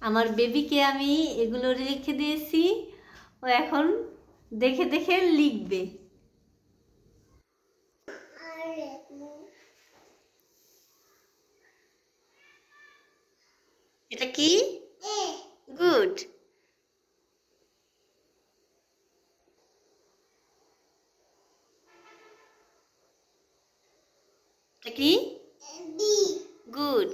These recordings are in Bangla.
আমার বেবিকে আমি এগুলো রেখে দিয়েছি, ও এখন দেখে দেখে লিখবে। এটা কি? গুড। এটা কি? গুড।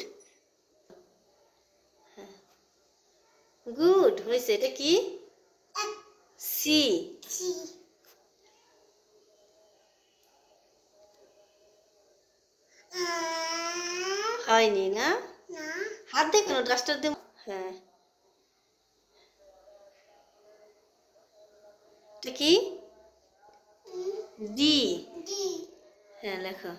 গুড হয়েছে। এটা কি? সি। হয়নি না? হাত দিয়ে কেন? ডাস্টার দিয়ে। হ্যাঁ। এটা কি? ডি। হ্যাঁ, লেখো।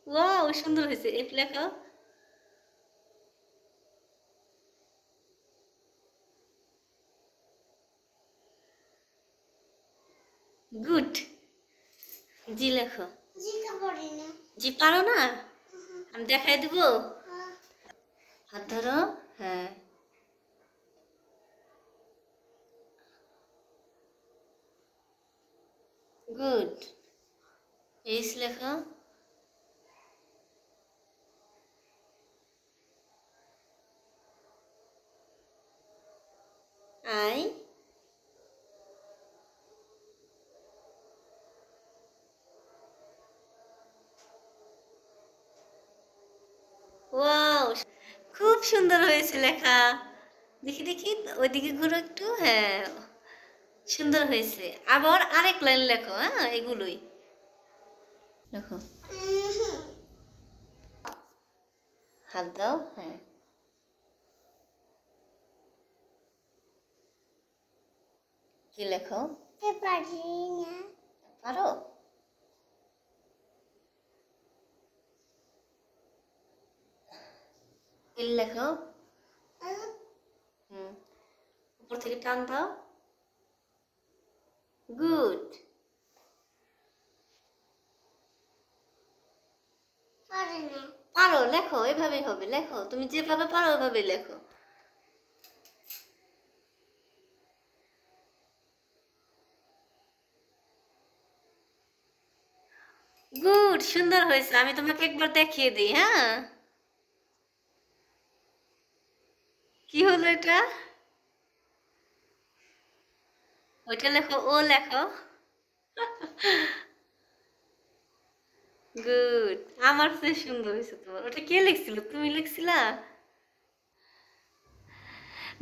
ওয়াও, সুন্দর হয়েছে। এফ লেখো। গুড। জি লেখো। জি পারো না? আমি দেখাই দেবো। হাত ধরো। হ্যাঁ। গুড। এইচ লেখো। আই। ওয়াও, খুব সুন্দর হয়েছে লেখা। দেখি দেখি, ওইদিকে ঘুরো একটু। হ্যাঁ, সুন্দর হয়েছে। আবার আরেক লাইন লেখো। হ্যাঁ, এগুলোই লেখো। হাত দাও। হ্যাঁ। কি লেখো? পারো? এল লেখো। হুম, উপর থেকে টান দাও। গুড। পারো, লেখো। এভাবেই হবে, লেখো। তুমি যেভাবে পারো ওইভাবে লেখো। গুড, সুন্দর হয়েছে। আমি তোমাকে একবার দেখিয়ে দিই। হ্যাঁ, কি হলো এটা? ওইটা লেখো, ও লেখো। গুড। আমার চেয়ে সুন্দর হয়েছে তোমার। ওটা কে লিখছিল? তুমি লিখছিলা?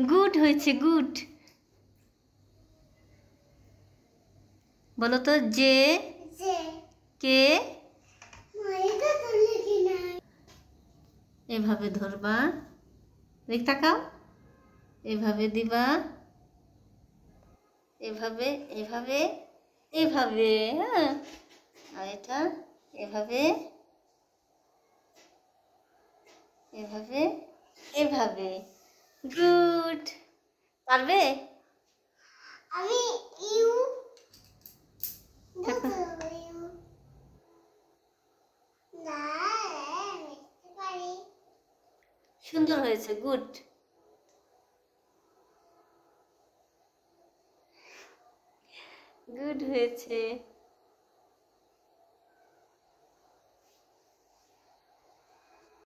গুড হয়েছে, গুড। বলো তো, যে কে। এভাবে ধরবা, দেখ তাকাও। এভাবে দিবা, এভাবে, এভাবে, এভাবে। হ্যাঁ, আর এটা এভাবে, এভাবে, এভাবে। গুড। পারবে? আমি ইউ সুন্দর হয়েছে। গুড। গুড হয়েছে।